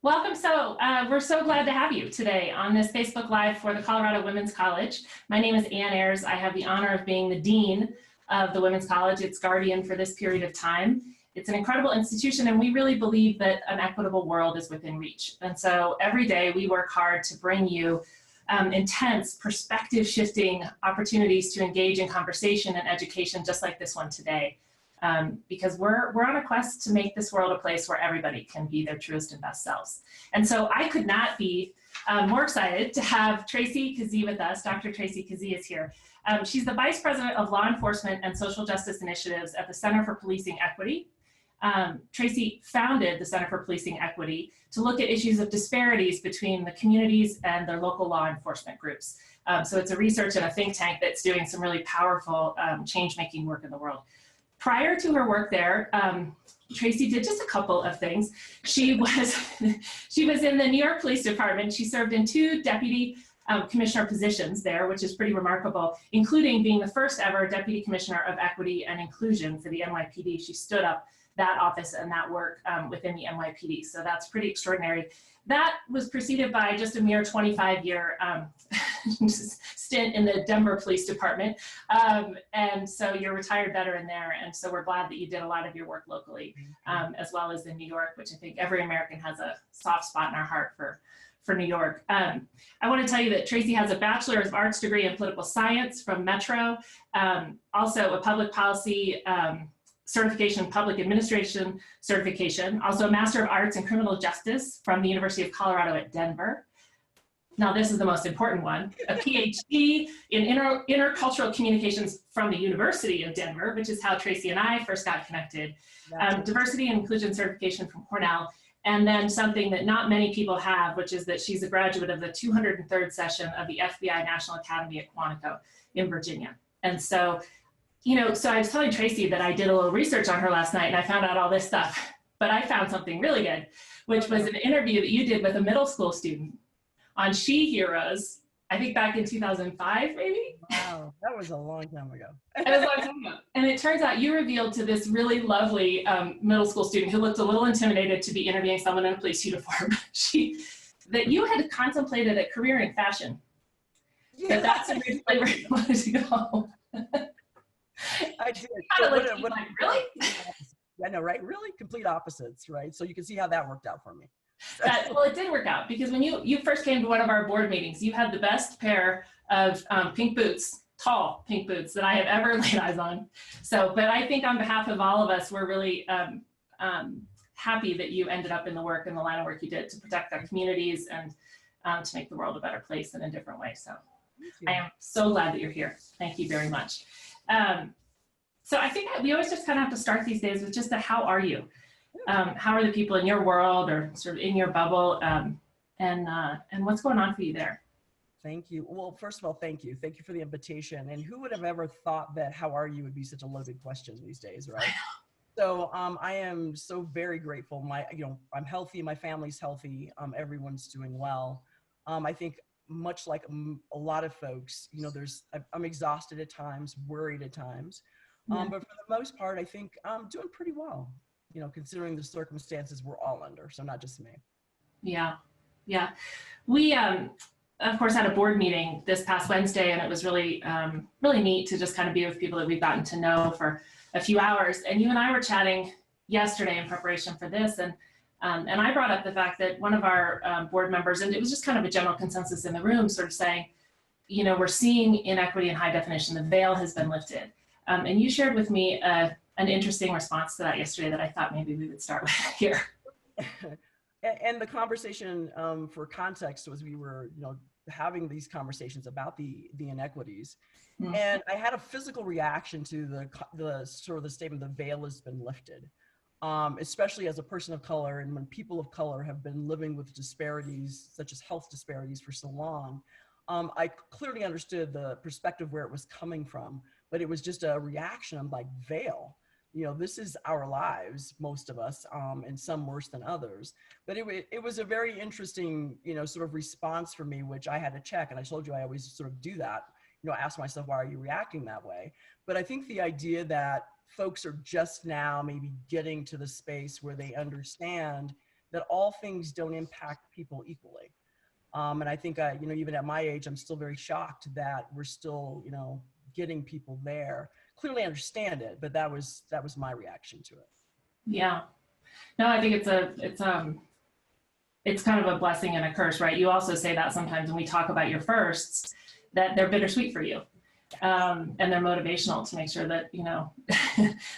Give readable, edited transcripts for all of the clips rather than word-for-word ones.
Welcome. We're so glad to have you today on this Facebook Live for the Colorado Women's College. My name is Ayers. I have the honor of being the Dean of the Women's College, its guardian for this period of time. It's an incredible institution, and we really believe that an equitable world is within reach. And so every day we work hard to bring you intense, perspective-shifting opportunities to engage in conversation and education just like this one today. Because we're on a quest to make this world a place where everybody can be their truest and best selves. And so I could not be more excited to have Tracie Keesee with us. Dr. Tracie Keesee is here. She's the Vice President of Law Enforcement and Social Justice Initiatives at the Center for Policing Equity. Tracie founded the Center for Policing Equity to look at issues of disparities between the communities and their local law enforcement groups. So it's a research and a think tank that's doing some really powerful change-making work in the world. Prior to her work there, Tracie did just a couple of things. She was in the New York Police Department. She served in 2 deputy commissioner positions there, which is pretty remarkable, including being the first ever deputy commissioner of equity and inclusion for the NYPD. She stood up that office and that work within the NYPD. So that's pretty extraordinary. That was preceded by just a mere 25-year stint in the Denver Police Department. And so you're a retired veteran there. And so we're glad that you did a lot of your work locally, as well as in New York, which I think every American has a soft spot in our heart for New York. I want to tell you that Tracie has a Bachelor of Arts degree in political science from Metro, also a public policy certification, public administration certification, also a Master of Arts in Criminal Justice from the University of Colorado at Denver. Now this is the most important one, a PhD in intercultural communications from the University of Denver, which is how Tracie and I first got connected, diversity and inclusion certification from Cornell, and then something that not many people have, which is that she's a graduate of the 203rd session of the FBI National Academy at Quantico in Virginia. And so, so I was telling Tracie that I did a little research on her last night and I found out all this stuff, but I found something really good, which was an interview that you did with a middle school student on She Heroes, I think back in 2005, maybe? Wow, that was a long time ago. It was a long time ago. And it turns out you revealed to this really lovely middle school student who looked a little intimidated to be interviewing someone in a police uniform, that you had contemplated a career in fashion. Yeah. That's originally where you wanted to go. I did. Really? Yeah, no, right? Really complete opposites, right? So you can see how that worked out for me. Well, it did work out because when you first came to one of our board meetings, you had the best pair of pink boots, tall pink boots that I have ever laid eyes on. So, but I think on behalf of all of us, we're really happy that you ended up in the work and the line of work you did to protect our communities and to make the world a better place in a different way. So I am so glad that you're here. Thank you very much. So I think that we always just kind of have to start these days with just a how are you? How are the people in your world or sort of in your bubble, and what's going on for you there? Thank you. Well, first of all, thank you. Thank you for the invitation. And who would have ever thought that how are you would be such a loaded question these days, right? So I am so very grateful. I'm healthy. My family's healthy. Everyone's doing well. I think much like a lot of folks, I'm exhausted at times, worried at times. But for the most part, I think I'm doing pretty well. Considering the circumstances we're all under, so not just me. Yeah. We, of course, had a board meeting this past Wednesday, and it was really, really neat to just kind of be with people that we've gotten to know for a few hours. And you and I were chatting yesterday in preparation for this, and I brought up the fact that one of our board members, and it was just kind of a general consensus in the room, sort of saying, we're seeing inequity in high definition. The veil has been lifted. And you shared with me an interesting response to that yesterday that I thought maybe we would start with here. And the conversation, for context, was we were, having these conversations about the inequities, and I had a physical reaction to the sort of the statement, the veil has been lifted, especially as a person of color, and when people of color have been living with disparities, such as health disparities, for so long. I clearly understood the perspective where it was coming from, but it was just a reaction. I'm like, veil. This is our lives, most of us, and some worse than others. But it was a very interesting, sort of response for me, which I had to check. And I told you I always sort of do that, ask myself, why are you reacting that way? But I think the idea that folks are just now maybe getting to the space where they understand that all things don't impact people equally. And I think, you know, even at my age, I'm still very shocked that we're still, you know, getting people there. Clearly understand it, but that was my reaction to it. Yeah. No, I think it's kind of a blessing and a curse, right? You also say that sometimes when we talk about your firsts, that they're bittersweet for you. And they're motivational to make sure that, you know,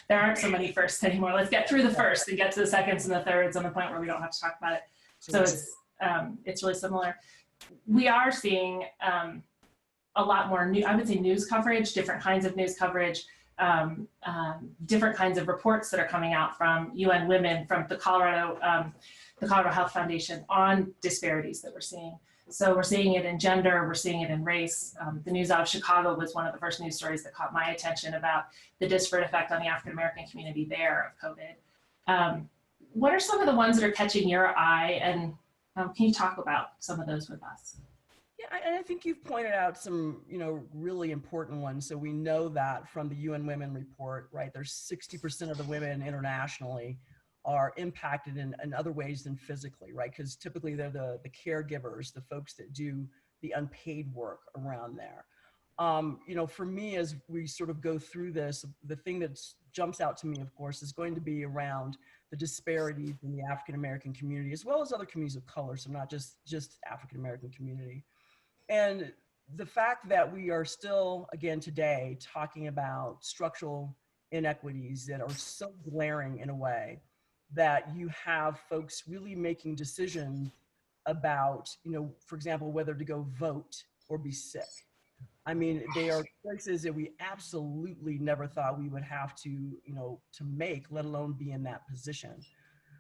there aren't so many firsts anymore. Let's get through the first and get to the seconds and the thirds on the point where we don't have to talk about it. So it's really similar. We are seeing a lot more new, I would say, news coverage, different kinds of news coverage, different kinds of reports that are coming out from UN Women, from the Colorado Health Foundation on disparities that we're seeing. So we're seeing it in gender, we're seeing it in race. The news out of Chicago was one of the first news stories that caught my attention about the disparate effect on the African-American community there of COVID. What are some of the ones that are catching your eye, and can you talk about some of those with us? Yeah, and I think you've pointed out some, you know, really important ones. So we know that from the UN Women report, right? There's 60% of the women internationally are impacted in other ways than physically, right? Because typically they're the caregivers, the folks that do the unpaid work around there. You know, for me, as we sort of go through this, the thing that jumps out to me, of course, is going to be around the disparities in the African-American community, as well as other communities of color, so not just African-American community. And the fact that we are still, again, today, talking about structural inequities that are so glaring in a way that you have folks really making decisions about, you know, for example, whether to go vote or be sick. I mean, they are choices that we absolutely never thought we would have to, you know, to make, let alone be in that position.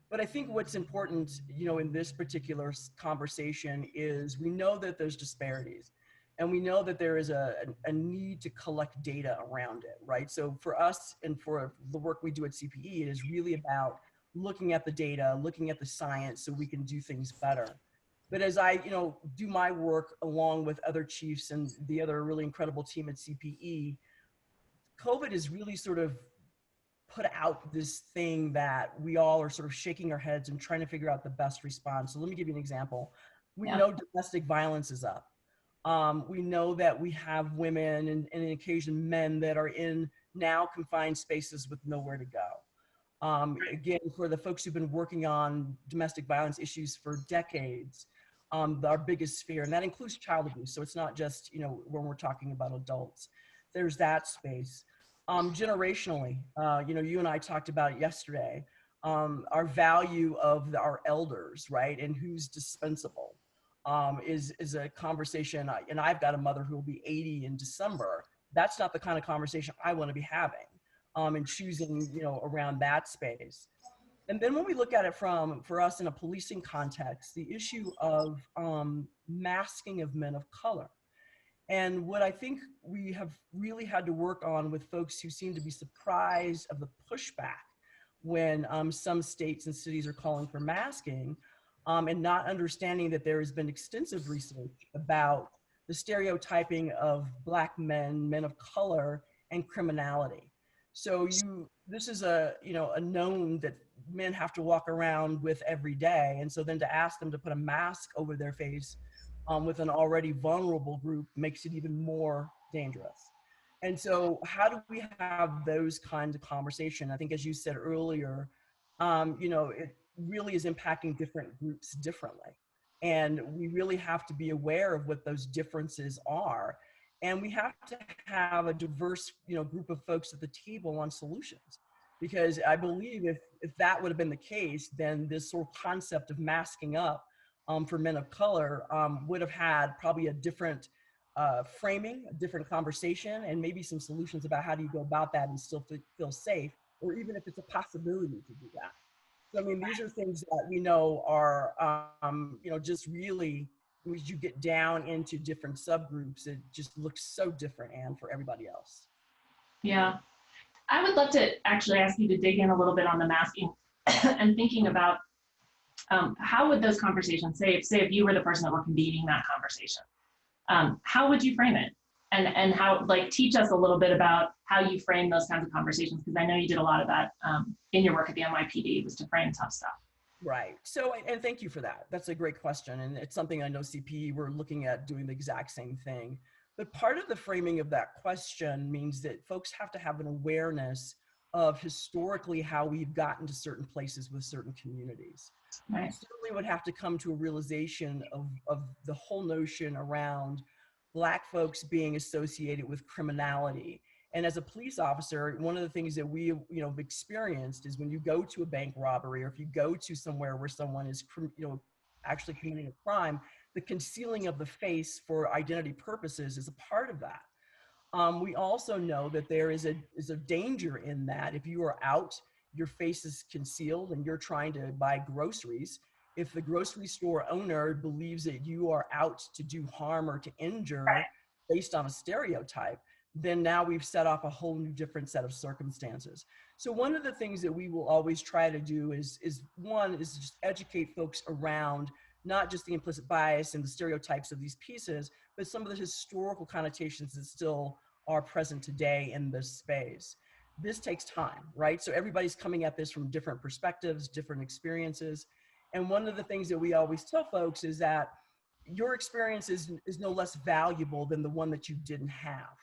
But I think what's important, you know, in this particular conversation is we know that there's disparities, and we know that there is a need to collect data around it, right? So for us and for the work we do at CPE, it is really about looking at the data, looking at the science so we can do things better. But as I, you know, do my work along with other chiefs and the other really incredible team at CPE, COVID is really sort of put out this thing that we all are sort of shaking our heads and trying to figure out the best response. So let me give you an example. We know domestic violence is up. We know that we have women and on occasion men that are in now confined spaces with nowhere to go. Again, for the folks who've been working on domestic violence issues for decades, our biggest fear, and that includes child abuse. So it's not just, you know, when we're talking about adults, there's that space. Generationally, you know, you and I talked about it yesterday, our value of our elders, right? And who's dispensable is a conversation. And I've got a mother who will be 80 in December. That's not the kind of conversation I want to be having. And choosing, you know, around that space. And then when we look at it for us in a policing context, the issue of masking of men of color. And what I think we have really had to work on with folks who seem to be surprised of the pushback when some states and cities are calling for masking, and not understanding that there has been extensive research about the stereotyping of Black men, men of color, and criminality. So this is a known that men have to walk around with every day. And so then to ask them to put a mask over their face with an already vulnerable group makes it even more dangerous. And so how do we have those kinds of conversation? I think, as you said earlier, you know, it really is impacting different groups differently. And we really have to be aware of what those differences are. And we have to have a diverse, you know, group of folks at the table on solutions. Because I believe if that would have been the case, then this sort of concept of masking up for men of color would have had probably a different framing, a different conversation, and maybe some solutions about how do you go about that and still feel safe, or even if it's a possibility to do that. So, I mean, these are things that we know are, you know, just really, as you get down into different subgroups, it just looks so different, Anne, for everybody else. Yeah. I would love to actually ask you to dig in a little bit on the masking and thinking about how would those conversations, say if you were the person that were convening that conversation, how would you frame it? And how, like, teach us a little bit about how you frame those kinds of conversations, because I know you did a lot of that in your work at the NYPD, was to frame tough stuff. Right. So, and thank you for that. That's a great question. And it's something I know CPE, we're looking at doing the exact same thing. But part of the framing of that question means that folks have to have an awareness of historically how we've gotten to certain places with certain communities. We Right. certainly would have to come to a realization of the whole notion around Black folks being associated with criminality. And as a police officer, one of the things that we, have experienced is when you go to a bank robbery, or if you go to somewhere where someone is, actually committing a crime, the concealing of the face for identity purposes is a part of that. We also know that there is a danger in that if you are out, your face is concealed, and you're trying to buy groceries. If the grocery store owner believes that you are out to do harm or to injure based on a stereotype, then now we've set off a whole new different set of circumstances. So one of the things that we will always try to do is just educate folks around not just the implicit bias and the stereotypes of these pieces, but some of the historical connotations that still are present today in this space. This takes time, right? So everybody's coming at this from different perspectives, different experiences. And one of the things that we always tell folks is that your experience is no less valuable than the one that you didn't have.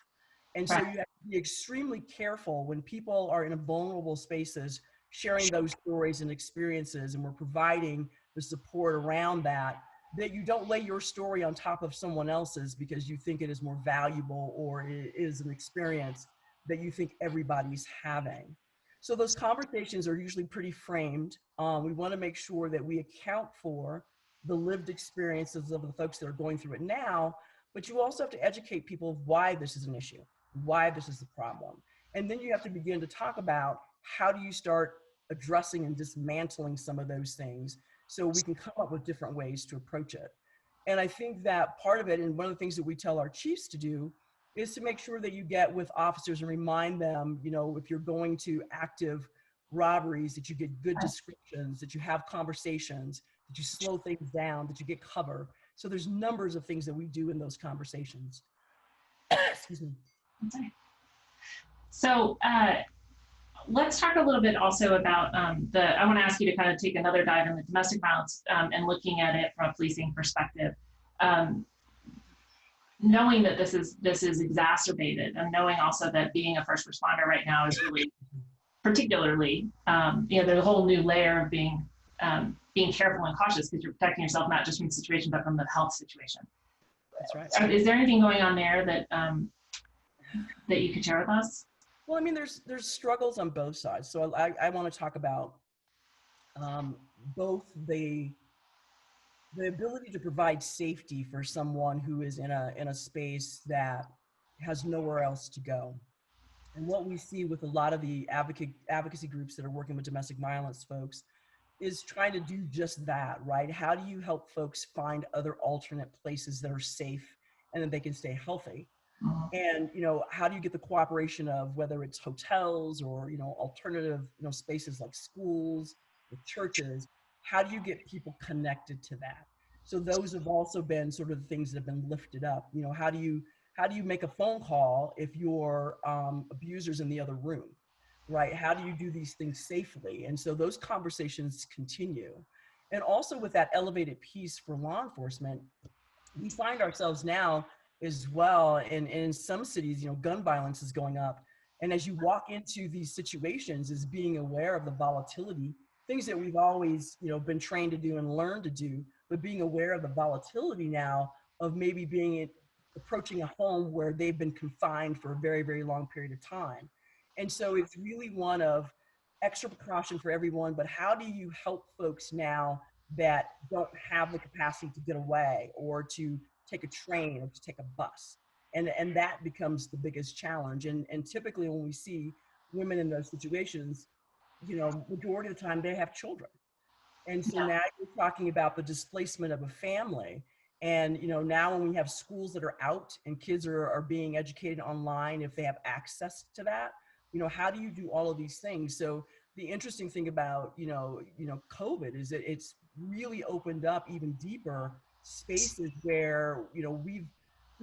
And so Right. you have to be extremely careful when people are in vulnerable spaces, sharing those stories and experiences, and we're providing the support around that, that you don't lay your story on top of someone else's because you think it is more valuable, or it is an experience that you think everybody's having. So those conversations are usually pretty framed. We want to make sure that we account for the lived experiences of the folks that are going through it now, but you also have to educate people of why this is an issue, why this is a problem. And then you have to begin to talk about how do you start addressing and dismantling some of those things so we can come up with different ways to approach it. And I think that part of it, and one of the things that we tell our chiefs to do, is to make sure that you get with officers and remind them, if you're going to active robberies, that you get good descriptions, that you have conversations, that you slow things down, that you get cover. So there's numbers of things that we do in those conversations. Excuse me. Okay. So let's talk a little bit also about I want to ask you to kind of take another dive into domestic violence and looking at it from a policing perspective. Knowing that this is exacerbated, and knowing also that being a first responder right now is really particularly, there's a whole new layer of being careful and cautious because you're protecting yourself not just from the situation but from the health situation. That's right. Is there anything going on there that that you could share with us? Well, I mean, there's struggles on both sides. So I want to talk about both the ability to provide safety for someone who is in a space that has nowhere else to go. And what we see with a lot of the advocacy groups that are working with domestic violence folks is trying to do just that, right? How do you help folks find other alternate places that are safe and that they can stay healthy? And, how do you get the cooperation of whether it's hotels or, alternative, spaces like schools, the churches? How do you get people connected to that? So those have also been sort of the things that have been lifted up. How do you make a phone call if your abuser's in the other room, right? How do you do these things safely? And so those conversations continue. And also with that elevated piece for law enforcement, we find ourselves now as well in some cities, gun violence is going up. And as you walk into these situations, is being aware of the volatility, things that we've always, been trained to do and learned to do, but being aware of the volatility now of maybe approaching a home where they've been confined for a very, very long period of time. And so it's really one of extra precaution for everyone, but how do you help folks now that don't have the capacity to get away or to take a train or to take a bus? And that becomes the biggest challenge. And typically when we see women in those situations, majority of the time they have children. And so now you're talking about the displacement of a family. And, now when we have schools that are out and kids are being educated online, if they have access to that, how do you do all of these things? So the interesting thing about, COVID is that it's really opened up even deeper spaces where, we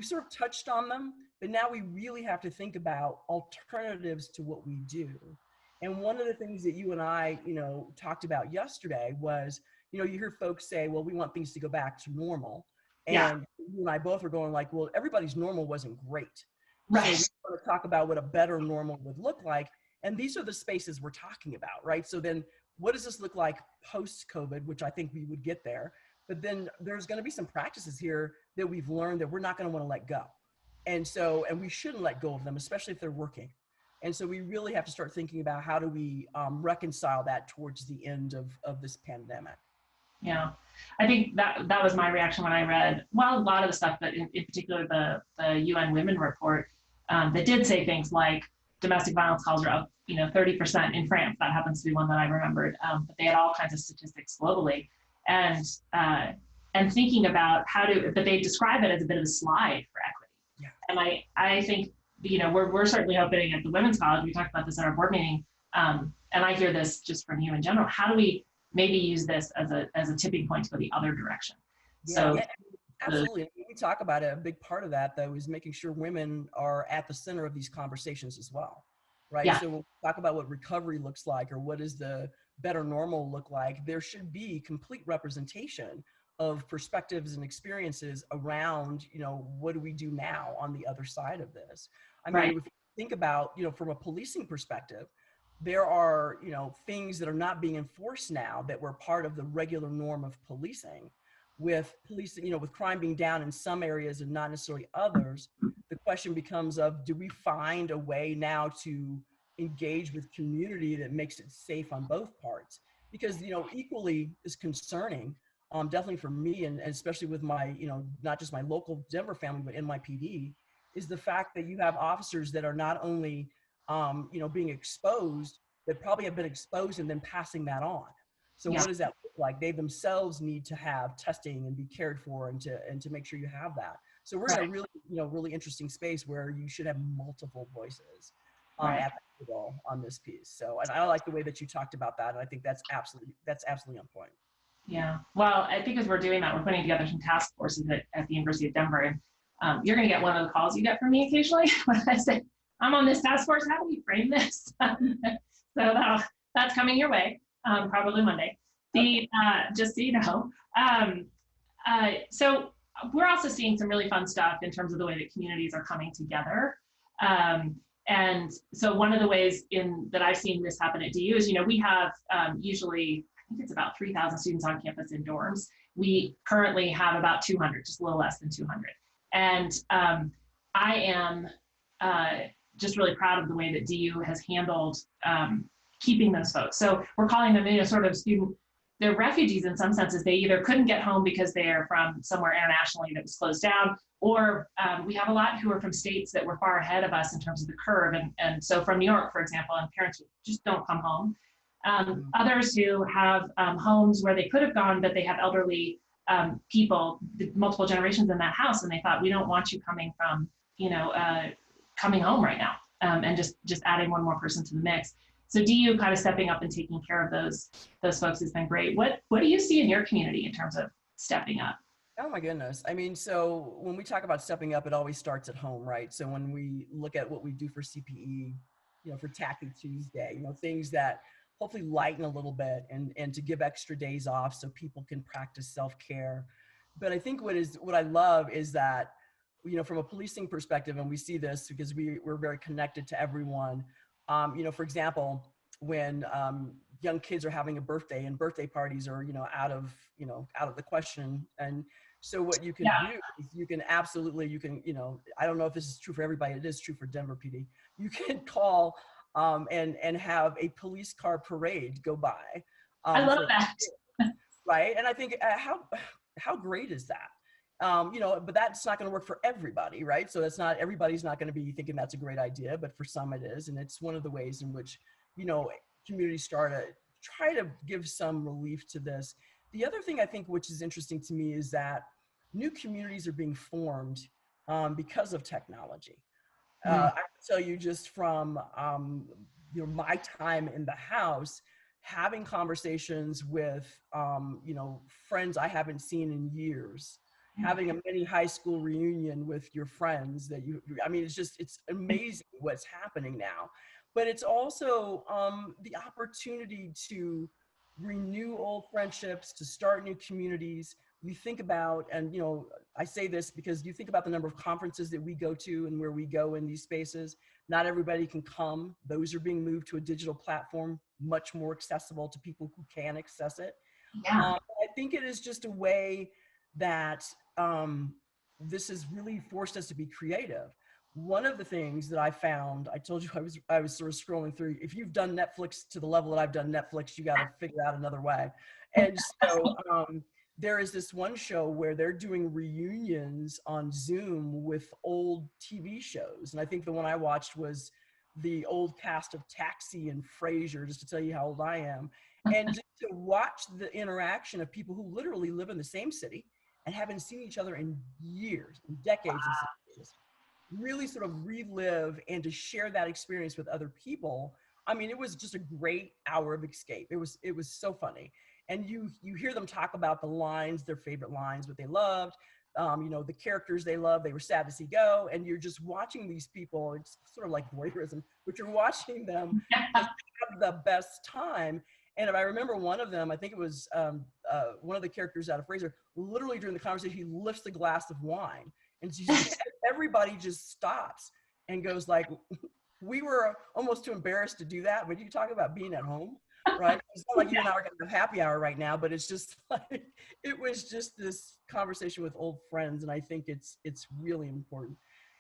sort of touched on them, but now we really have to think about alternatives to what we do. And one of the things that you and I, talked about yesterday was, you hear folks say, well, we want things to go back to normal. Yeah, And you and I both were going like, well, everybody's normal wasn't great. So we right. want to talk about what a better normal would look like. And these are the spaces we're talking about, right? So then what does this look like post-COVID, which I think we would get there. But then there's going to be some practices here that we've learned that we're not going to want to let go. And we shouldn't let go of them, especially if they're working. And so we really have to start thinking about how do we reconcile that towards the end of this pandemic. Yeah, I think that was my reaction when I read, well, a lot of the stuff, but in particular the UN Women Report that did say things like domestic violence calls are up, 30% in France. That happens to be one that I remembered. But they had all kinds of statistics globally, and thinking about but they describe it as a bit of a slide for equity. Yeah. And I think we're certainly hoping at the Women's College. We talked about this at our board meeting, and I hear this just from you in general. How do we maybe use this as a tipping point to go the other direction? Yeah, So yeah, absolutely. We talk about it. A big part of that, though, is making sure women are at the center of these conversations as well, right? Yeah. So when we talk about what recovery looks like or what does the better normal look like, there should be complete representation of perspectives and experiences around, what do we do now on the other side of this? I mean, Right. if you think about, from a policing perspective, there are, things that are not being enforced now that were part of the regular norm of policing. With policing, with crime being down in some areas and not necessarily others, the question becomes of, do we find a way now to engage with community that makes it safe on both parts? Because, equally is concerning, definitely for me, and especially with my, not just my local Denver family, but NYPD, is the fact that you have officers that are not only being exposed, that probably have been exposed and then passing that on. So Yeah. what does that look like? They themselves need to have testing and be cared for and to make sure you have that. So we're in a really, really interesting space where you should have multiple voices at the table on this piece. So, and I like the way that you talked about that. And I think that's absolutely on point. Yeah. Well, I think as we're doing that, we're putting together some task forces at the University of Denver. And you're going to get one of the calls you get from me occasionally when I say, I'm on this task force. How do we frame this? So that's coming your way, probably Monday. Just so you know. So we're also seeing some really fun stuff in terms of the way that communities are coming together. And so one of the ways that I've seen this happen at DU is, we have usually, I think it's about 3,000 students on campus in dorms. We currently have about 200, just a little less than 200. And I am just really proud of the way that DU has handled keeping those folks. So we're calling them, sort of they're refugees in some senses. They either couldn't get home because they're from somewhere internationally that was closed down, or we have a lot who are from states that were far ahead of us in terms of the curve. And so from New York, for example, and parents just don't come home. Others who have homes where they could have gone, but they have elderly people, multiple generations in that house, and they thought, we don't want you coming from, coming home right now, and just adding one more person to the mix. So DU kind of stepping up and taking care of those folks has been great. What do you see in your community in terms of stepping up? Oh my goodness. I mean, so when we talk about stepping up, it always starts at home, right? So when we look at what we do for CPE, for Tacky Tuesday, things that hopefully lighten a little bit and to give extra days off so people can practice self-care. But I think what I love is that, from a policing perspective, and we see this because we're very connected to everyone. For example, when young kids are having a birthday and birthday parties are, out of the question. And so what you can do is you can, I don't know if this is true for everybody. It is true for Denver PD. You can call and have a police car parade go by. I love that. Right. And I think how great is that? But that's not going to work for everybody, right? So everybody's not going to be thinking that's a great idea, but for some it is. And it's one of the ways in which, communities try to give some relief to this. The other thing I think, which is interesting to me, is that new communities are being formed because of technology. I can tell you just from, my time in the house, having conversations with, friends I haven't seen in years, having a mini high school reunion with your friends it's amazing what's happening now. but it's also the opportunity to renew old friendships, to start new communities. We think about, and you know, I say this because you think about the number of conferences that we go to and where we go in these spaces. Not everybody can come. Those are being moved to a digital platform, much more accessible to people who can access it. Yeah. I think it is just a way that this has really forced us to be creative. One of the things that I found, I told you I was sort of scrolling through. If you've done Netflix to the level that I've done Netflix, you got to figure out another way. And so there is this one show where they're doing reunions on Zoom with old TV shows, and I think the one I watched was the old cast of Taxi and Frasier, just to tell you how old I am. And just to watch the interaction of people who literally live in the same city and haven't seen each other in years, in decades in some cases, really sort of relive and to share that experience with other people. I mean, it was just a great hour of escape. It was so funny. And you hear them talk about the lines, their favorite lines, what they loved, you know, the characters they love, they were sad to see go. And you're just watching these people, it's sort of like voyeurism, but you're watching them just have the best time. And if I remember one of them, I think it was one of the characters out of Frasier, literally during the conversation, he lifts a glass of wine and everybody just stops and goes like, we were almost too embarrassed to do that, but you talk about being at home, right? It's not like you and I are going to have happy hour right now, but it's just like, it was just this conversation with old friends. And I think it's really important.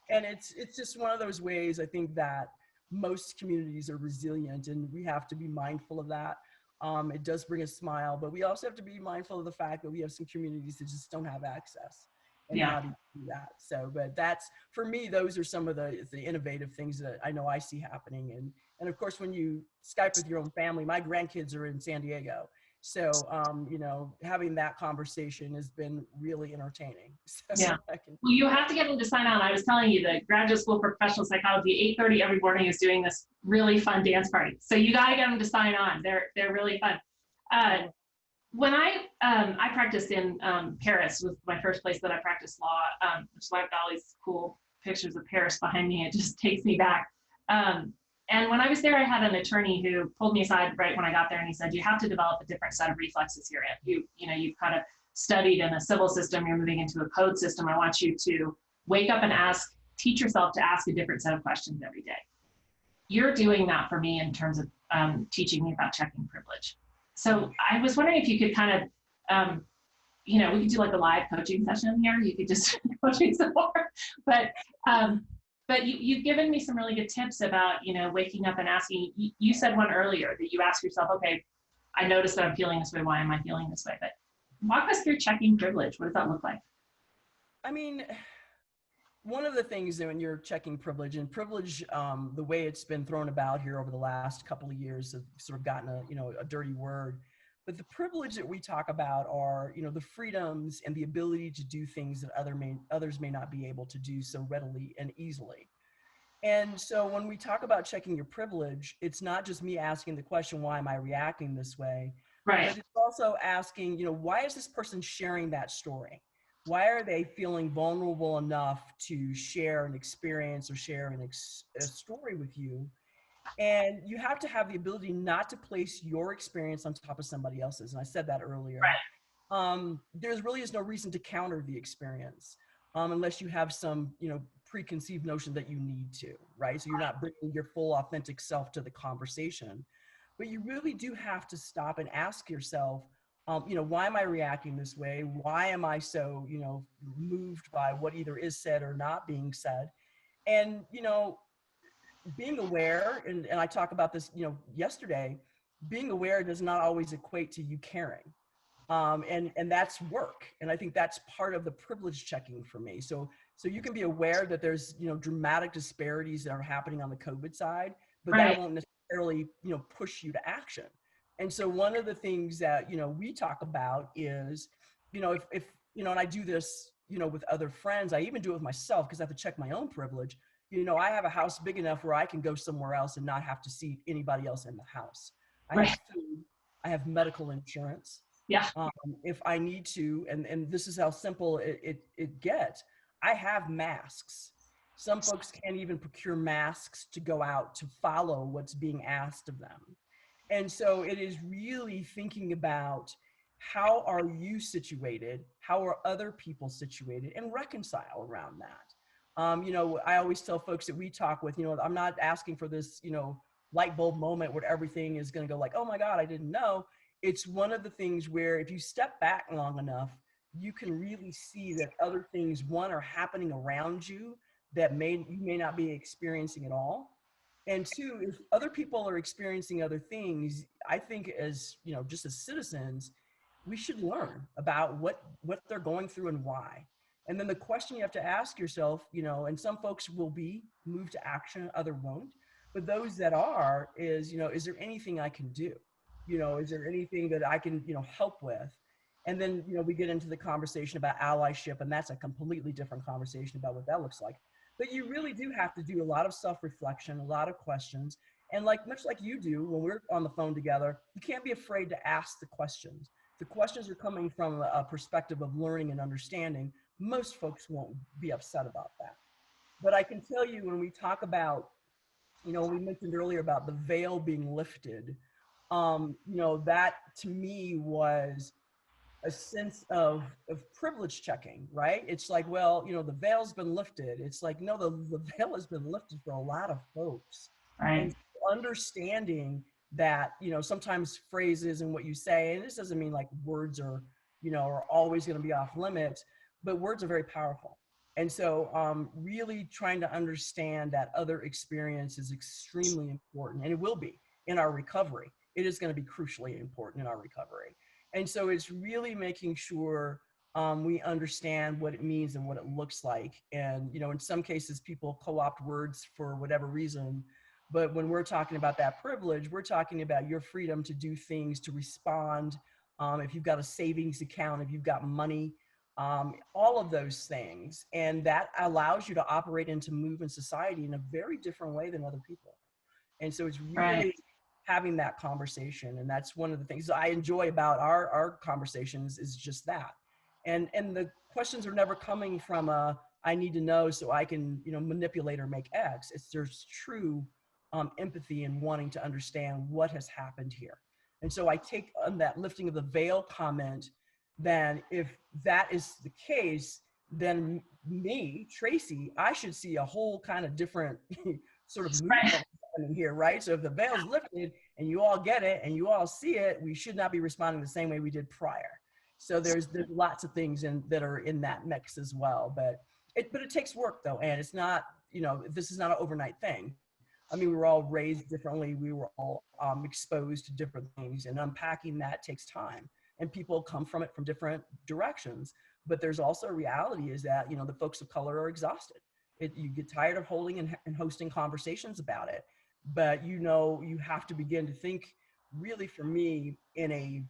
And it's just one of those ways I think that most communities are resilient, and we have to be mindful of that. It does bring a smile, but we also have to be mindful of the fact that we have some communities that just don't have access. And how do you do that? So, but that's, for me, those are some of the innovative things that I know I see happening. And of course, when you Skype with your own family, my grandkids are in San Diego. So, you know, having that conversation has been really entertaining. So Yeah. Well, you have to get them to sign on. I was telling you, the Graduate School for Professional Psychology, 8:30 every morning is doing this really fun dance party. So you got to get them to sign on. They're really fun. When I practiced in Paris, was my first place that I practiced law, which is why I've got all these cool pictures of Paris behind me. It just takes me back. And when I was there, I had an attorney who pulled me aside right when I got there, and he said, "You have to develop a different set of reflexes here. You know, you've kind of studied in a civil system. You're moving into a code system. I want you to wake up and teach yourself to ask a different set of questions every day." You're doing that for me in terms of teaching me about checking privilege. So I was wondering if you could kind of, you know, we could do like a live coaching session here. You could just coach me some more. But you've given me some really good tips about, you know, waking up and asking. You said one earlier that you ask yourself, okay, I noticed that I'm feeling this way. Why am I feeling this way? But walk us through checking privilege. What does that look like? I mean, one of the things that when you're checking privilege, and privilege, the way it's been thrown about here over the last couple of years have sort of gotten a dirty word. But the privilege that we talk about are, you know, the freedoms and the ability to do things that others may not be able to do so readily and easily. And so when we talk about checking your privilege, it's not just me asking the question, why am I reacting this way? Right. But it's also asking, you know, why is this person sharing that story? Why are they feeling vulnerable enough to share an experience or share a story with you? And you have to have the ability not to place your experience on top of somebody else's. And I said that earlier. Right. There's really is no reason to counter the experience unless you have some, you know, preconceived notion that you need to, right? So you're not bringing your full authentic self to the conversation. But you really do have to stop and ask yourself, you know, why am I reacting this way? Why am I so, you know, moved by what either is said or not being said? And, you know, being aware, and I talk about this, you know, yesterday, being aware does not always equate to you caring. And that's work. And I think that's part of the privilege checking for me. So you can be aware that there's, you know, dramatic disparities that are happening on the COVID side, but that won't necessarily, you know, push you to action. And so one of the things that, you know, we talk about is, you know, if you know, and I do this, you know, with other friends, I even do it with myself because I have to check my own privilege. You know, I have a house big enough where I can go somewhere else and not have to see anybody else in the house. I have food, I have medical insurance. Yeah. If I need to, and this is how simple it gets, I have masks. Some folks can't even procure masks to go out to follow what's being asked of them. And so it is really thinking about how are you situated? How are other people situated, and reconcile around that. You know, I always tell folks that we talk with, you know, I'm not asking for this, you know, light bulb moment where everything is going to go like, oh my God, I didn't know. It's one of the things where if you step back long enough, you can really see that other things, one, are happening around you that you may not be experiencing at all. And two, if other people are experiencing other things, I think as, you know, just as citizens, we should learn about what they're going through and why. And then the question you have to ask yourself, you know, and some folks will be moved to action, other won't, but those that are is, you know, is there anything I can do? You know, is there anything that I can, you know, help with? And then, you know, we get into the conversation about allyship, and that's a completely different conversation about what that looks like. But you really do have to do a lot of self-reflection, a lot of questions. And like, much like you do when we're on the phone together, you can't be afraid to ask the questions. The questions are coming from a perspective of learning and understanding. Most folks won't be upset about that. But I can tell you when we talk about, you know, we mentioned earlier about the veil being lifted, you know, that to me was a sense of privilege checking, right? It's like, well, you know, the veil's been lifted. It's like, no, the veil has been lifted for a lot of folks. Right. And understanding that, you know, sometimes phrases and what you say, and this doesn't mean like words are, you know, are always going to be off limits, but words are very powerful. And so really trying to understand that other experience is extremely important, and it will be in our recovery. It is going to be crucially important in our recovery. And so it's really making sure we understand what it means and what it looks like. And, you know, in some cases, people co-opt words for whatever reason. But when we're talking about that privilege, we're talking about your freedom to do things, to respond. If you've got a savings account, if you've got money, all of those things. And that allows you to operate and to move in society in a very different way than other people. And so it's really having that conversation. And that's one of the things I enjoy about our conversations is just that. And the questions are never coming from I need to know so I can, you know, manipulate or make X. There's true empathy and wanting to understand what has happened here. And so I take on that lifting of the veil comment, then if that is the case, then me, Tracie, I should see a whole kind of different sort of movement happening here, right? So if the veil's lifted and you all get it and you all see it, we should not be responding the same way we did prior. So there's lots of things that are in that mix as well. But it takes work though, and it's not, you know, this is not an overnight thing. I mean, we were all raised differently. We were all exposed to different things, and unpacking that takes time. And people come from it from different directions. But there's also a reality is that, you know, the folks of color are exhausted. You get tired of holding and hosting conversations about it. But, you know, you have to begin to think really, for me, in a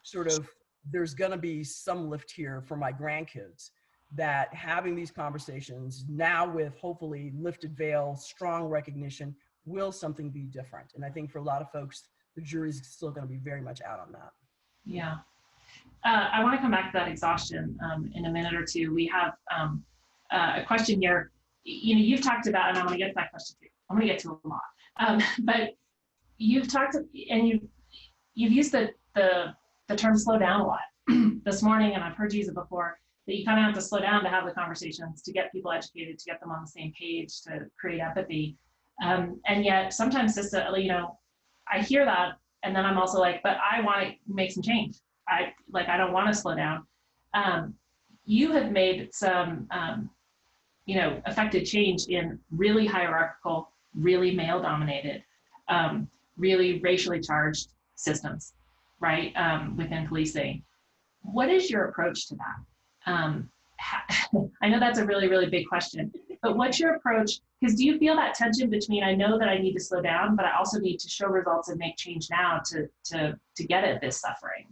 sort of, there's going to be some lift here for my grandkids, that having these conversations now with hopefully lifted veil, strong recognition, will something be different. And I think for a lot of folks, the jury's still going to be very much out on that. Yeah. I want to come back to that exhaustion in a minute or two. We have a question here. You know, you've talked about, and I'm going to get to that question too. I'm going to get to a lot. But you've talked, and you've used the term slow down a lot this morning, and I've heard you use it before, that you kind of have to slow down to have the conversations, to get people educated, to get them on the same page, to create empathy. And yet sometimes just, you know, I hear that, and then I'm also like, but I want to make some change. I don't want to slow down. You have made some, you know, affected change in really hierarchical, really male dominated, really racially charged systems, right? Within policing. What is your approach to that? I know that's a really, really big question, but what's your approach? Because do you feel that tension between, I know that I need to slow down, but I also need to show results and make change now to get at this suffering?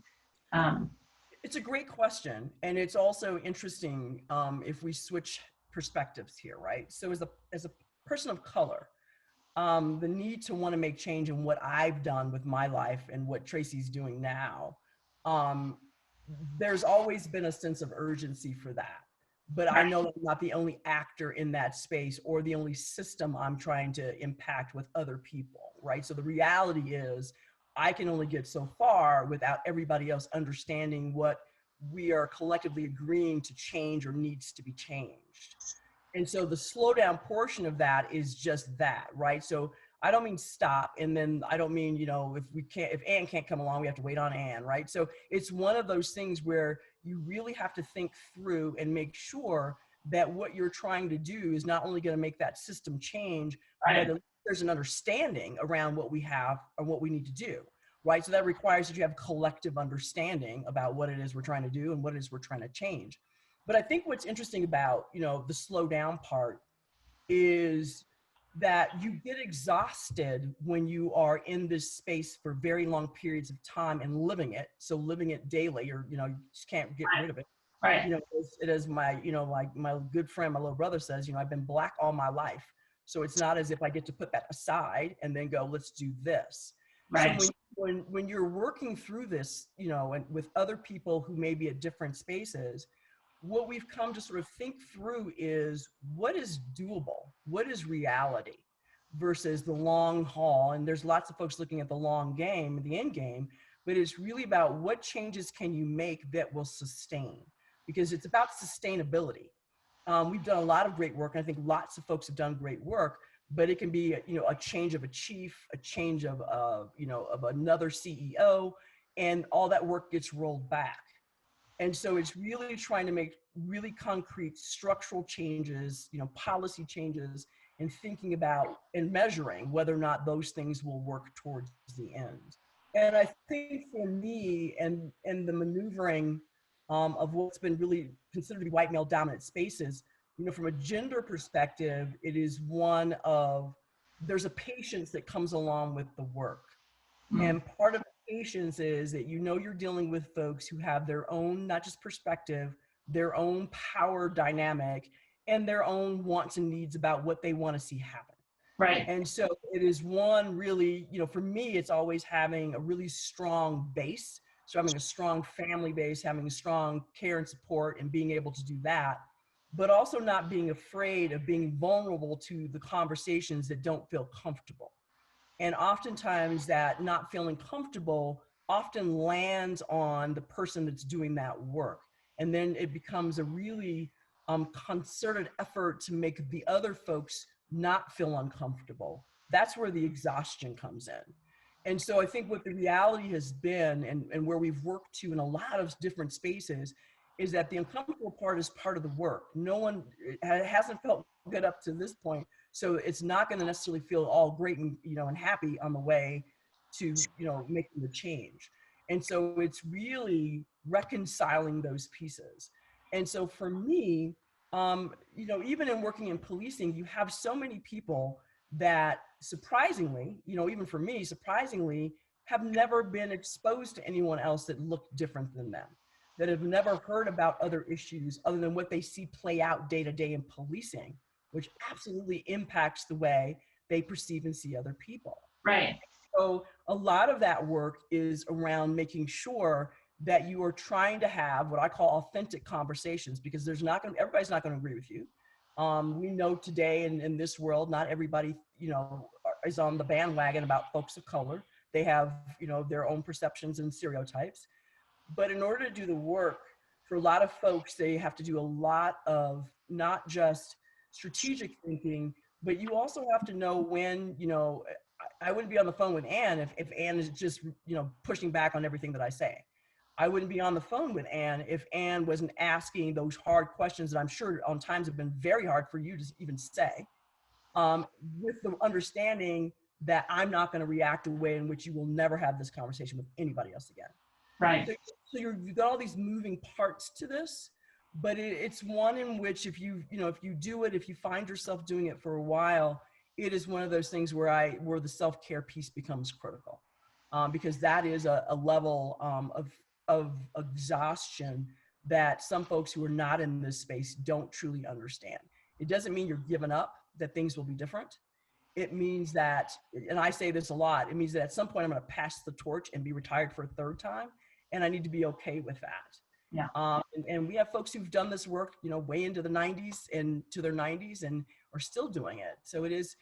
It's a great question. And it's also interesting if we switch perspectives here, right? So as a person of color, the need to want to make change in what I've done with my life and what Tracie's doing now, there's always been a sense of urgency for that. but I know that I'm not the only actor in that space or the only system I'm trying to impact with other people, right? So the reality is I can only get so far without everybody else understanding what we are collectively agreeing to change or needs to be changed. And so the slowdown portion of that is just that, right? So I don't mean stop, and then I don't mean, if Ann can't come along, we have to wait on Ann, right? So it's one of those things where you really have to think through and make sure that what you're trying to do is not only going to make that system change, but that there's an understanding around what we have and what we need to do, right? So that requires that you have collective understanding about what it is we're trying to do and what it is we're trying to change. But I think what's interesting about, the slow down part is that you get exhausted when you are in this space for very long periods of time and living it. So living it daily, or, you just can't get rid of it. Right. It is my, like my good friend, my little brother says, I've been Black all my life. So it's not as if I get to put that aside and then go, let's do this. Right. So when you're working through this, and with other people who may be at different spaces, what we've come to sort of think through is what is doable, what is reality versus the long haul. And there's lots of folks looking at the long game, the end game, but it's really about what changes can you make that will sustain, because it's about sustainability. We've done a lot of great work, and I think lots of folks have done great work, but it can be, a change of a chief, a change of, of another CEO, and all that work gets rolled back. And so it's really trying to make really concrete structural changes, policy changes, and thinking about and measuring whether or not those things will work towards the end. And I think for me and the maneuvering of what's been really considered to be white male dominant spaces, from a gender perspective, it is one of, there's a patience that comes along with the work. And part of patience is that you're dealing with folks who have their own, not just perspective, their own power dynamic, and their own wants and needs about what they want to see happen. Right. And so it is one really, for me, it's always having a really strong base. So having a strong family base, having a strong care and support, and being able to do that, but also not being afraid of being vulnerable to the conversations that don't feel comfortable. And oftentimes that not feeling comfortable often lands on the person that's doing that work. And then it becomes a really concerted effort to make the other folks not feel uncomfortable. That's where the exhaustion comes in. And so I think what the reality has been, and where we've worked to in a lot of different spaces, is that the uncomfortable part is part of the work. No one, it hasn't felt good up to this point. So it's not going to necessarily feel all great and, and happy on the way to, making the change. And so it's really reconciling those pieces. And so for me, even in working in policing, you have so many people that surprisingly, even for me, surprisingly, have never been exposed to anyone else that looked different than them, that have never heard about other issues other than what they see play out day to day in policing, which absolutely impacts the way they perceive and see other people. Right. So a lot of that work is around making sure that you are trying to have what I call authentic conversations, because everybody's not going to agree with you. We know today in this world, not everybody, is on the bandwagon about folks of color. They have, their own perceptions and stereotypes. But in order to do the work, for a lot of folks, they have to do a lot of not just strategic thinking, but you also have to know when, I wouldn't be on the phone with Ann if Ann is just, pushing back on everything that I say. I wouldn't be on the phone with Ann if Ann wasn't asking those hard questions that I'm sure on times have been very hard for you to even say, with the understanding that I'm not going to react a way in which you will never have this conversation with anybody else again. Right. So you've got all these moving parts to this, but it's one in which if you do it, if you find yourself doing it for a while, it is one of those things where the self-care piece becomes critical, because that is a level of exhaustion that some folks who are not in this space don't truly understand. It doesn't mean you're giving up, that things will be different. It means that, and I say this a lot, it means that at some point I'm going to pass the torch and be retired for a third time. And I need to be okay with that. Yeah. And we have folks who've done this work, you know, way into the 90s and to their 90s and are still doing it. So it is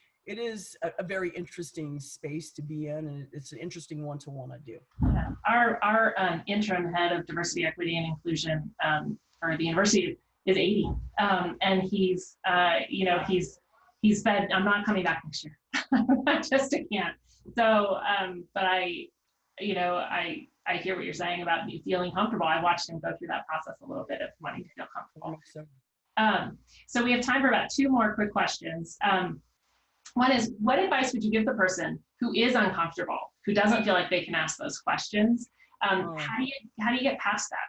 a very interesting space to be in, and it's an interesting one to want to do. Yeah. Our interim head of diversity, equity, and inclusion for the university is 80, and he's he's said, I'm not coming back next year. I just can't. So, but I hear what you're saying about me feeling comfortable. I watched him go through that process a little bit of wanting to feel comfortable. So we have time for about 2 more quick questions. One is, what advice would you give the person who is uncomfortable, who doesn't feel like they can ask those questions? How do you get past that?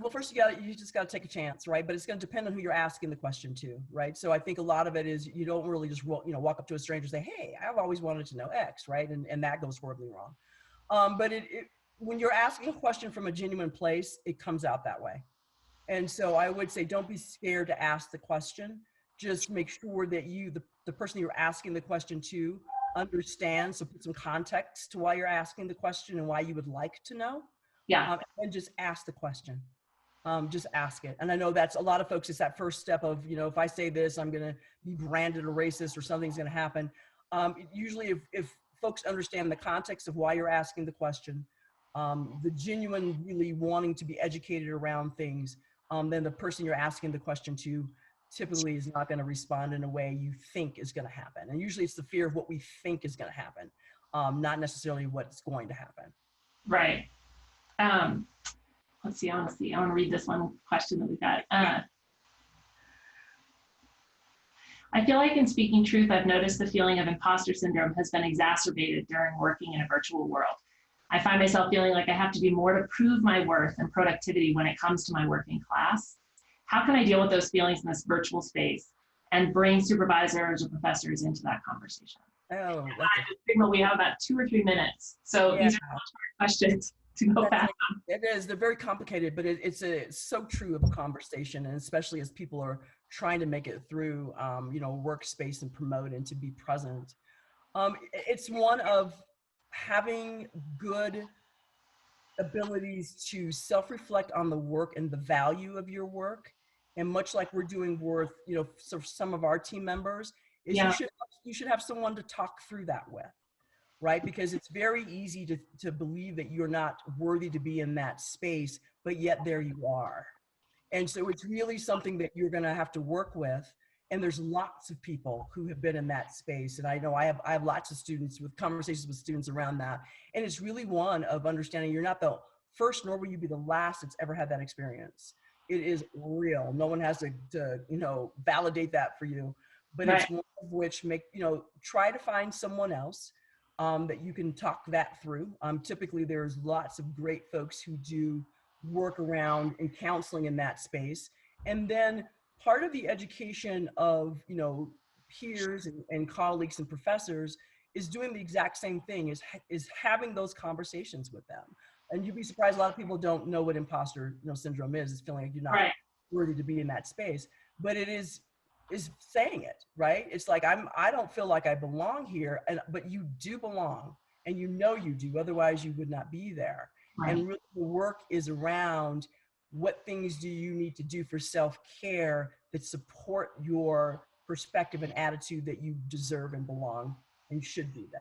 Well, first you just got to take a chance, right? But it's going to depend on who you're asking the question to, right? So I think a lot of it is you don't really just walk up to a stranger and say, hey, I've always wanted to know X, right? And that goes horribly wrong. But when you're asking a question from a genuine place, it comes out that way. And so I would say, don't be scared to ask the question. Just make sure that the person you're asking the question to understands. So put some context to why you're asking the question and why you would like to know. Yeah. And just ask the question. Just ask it. And I know that's a lot of folks, it's that first step of, if I say this, I'm going to be branded a racist or something's going to happen. Usually if folks understand the context of why you're asking the question, the genuine really wanting to be educated around things, then the person you're asking the question to typically is not going to respond in a way you think is going to happen. And usually it's the fear of what we think is going to happen, not necessarily what's going to happen. Right. Let's see. I want to read this one question that we got. I feel like in speaking truth, I've noticed the feeling of imposter syndrome has been exacerbated during working in a virtual world. I find myself feeling like I have to do more to prove my worth and productivity when it comes to my work in class. How can I deal with those feelings in this virtual space and bring supervisors or professors into that conversation? Oh, we have about 2 or 3 minutes. So these are questions to go fast on. It is. They're very complicated, but it's so true of a conversation, and especially as people are trying to make it through, workspace and promote and to be present. It's one of having good abilities to self-reflect on the work and the value of your work. And much like we're doing with, so some of our team members, is you should have someone to talk through that with. Right? Because it's very easy to believe that you're not worthy to be in that space, but yet there you are. And so it's really something that you're going to have to work with. And there's lots of people who have been in that space. And I know I have lots of students with conversations with students around that. And it's really one of understanding you're not the first, nor will you be the last that's ever had that experience. It is real. No one has to validate that for you, but It's one of which try to find someone else that you can talk that through. Typically, there's lots of great folks who do work around and counseling in that space. And then part of the education of, peers and colleagues and professors is doing the exact same thing, is having those conversations with them. And you'd be surprised, a lot of people don't know what imposter syndrome is. It's feeling like you're not worthy to be in that space. But it is saying it, right? It's like, I don't feel like I belong here, but you do belong, and you do, otherwise you would not be there. Right. And really the work is around what things do you need to do for self-care that support your perspective and attitude that you deserve and belong and should be there.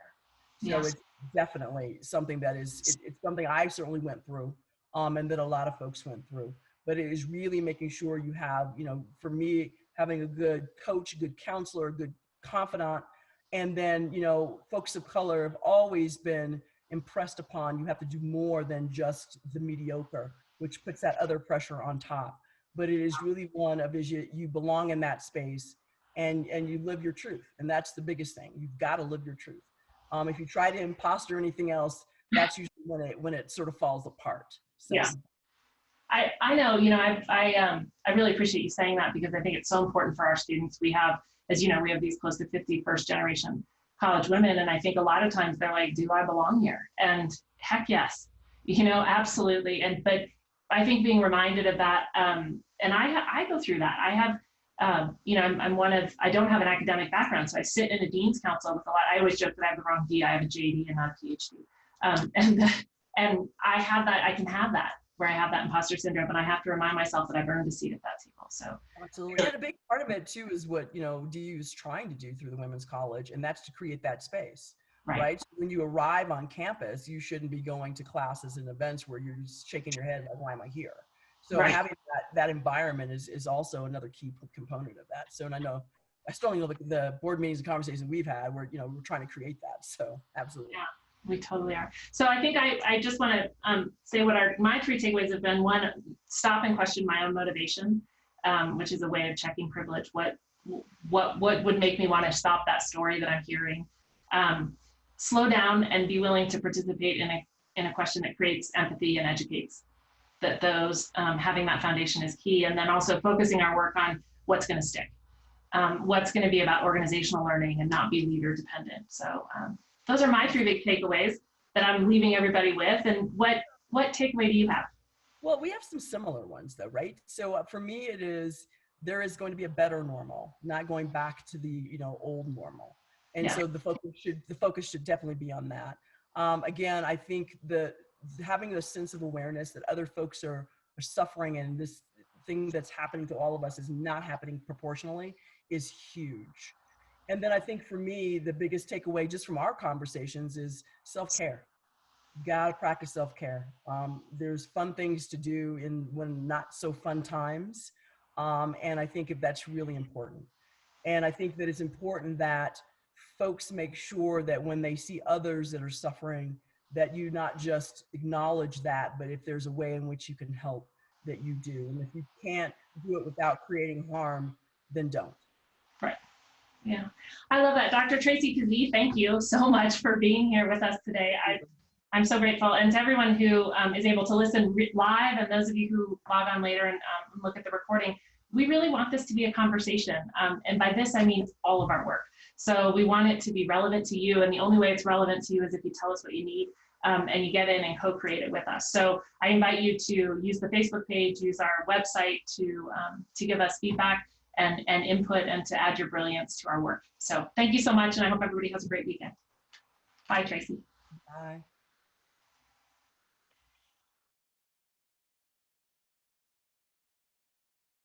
So It's definitely something that it's something I certainly went through, and that a lot of folks went through, but it is really making sure you have, for me, having a good coach, good counselor, good confidant. And then, folks of color have always been impressed upon, you have to do more than just the mediocre, which puts that other pressure on top. But it is really one of, you belong in that space and you live your truth. And that's the biggest thing. You've got to live your truth. If you try to imposter anything else, that's usually when it sort of falls apart. So. Yeah. I know, I really appreciate you saying that, because I think it's so important for our students. We have, as you know, we have these close to 50 first generation college women. And I think a lot of times they're like, do I belong here? And heck yes, absolutely. But I think being reminded of that, and I go through that. I have, I don't have an academic background, so I sit in a dean's council with a lot. I always joke that I have the wrong D. I have a JD and not a PhD. And I have that, I can have that. where I have that imposter syndrome, and I have to remind myself that I've earned a seat at that table. So absolutely. And a big part of it too is what, DU is trying to do through the Women's College, and that's to create that space, right? So when you arrive on campus, you shouldn't be going to classes and events where you're just shaking your head like, why am I here? So having that environment is also another key component of that. So, and I strongly know the board meetings and conversations we've had where, we're trying to create that. So absolutely. Yeah, we totally are. So I think I just want to say what my 3 takeaways have been. One, stop and question my own motivation, which is a way of checking privilege. What would make me want to stop that story that I'm hearing? Slow down and be willing to participate in a question that creates empathy and educates. That those having that foundation is key, and then also focusing our work on what's going to stick, what's going to be about organizational learning and not be leader dependent. So those are my 3 big takeaways that I'm leaving everybody with. And what takeaway do you have? Well, we have some similar ones though, right? So for me, there is going to be a better normal, not going back to the old normal. And so the focus should definitely be on that. Again, I think having a sense of awareness that other folks are suffering, and this thing that's happening to all of us is not happening proportionally is huge. And then I think for me, the biggest takeaway just from our conversations is self-care. Gotta practice self-care. There's fun things to do when not so fun times. And I think that's really important. And I think that it's important that folks make sure that when they see others that are suffering, that you not just acknowledge that, but if there's a way in which you can help, that you do. And if you can't do it without creating harm, then don't. Right. Yeah. I love that. Dr. Tracie Keesee, thank you so much for being here with us today. I'm so grateful. And to everyone who is able to listen live, and those of you who log on later and look at the recording, we really want this to be a conversation. And by this, I mean all of our work. So we want it to be relevant to you. And the only way it's relevant to you is if you tell us what you need and you get in and co-create it with us. So I invite you to use the Facebook page, use our website to give us feedback and input, and to add your brilliance to our work. So thank you so much. And I hope everybody has a great weekend. Bye, Tracie. Bye.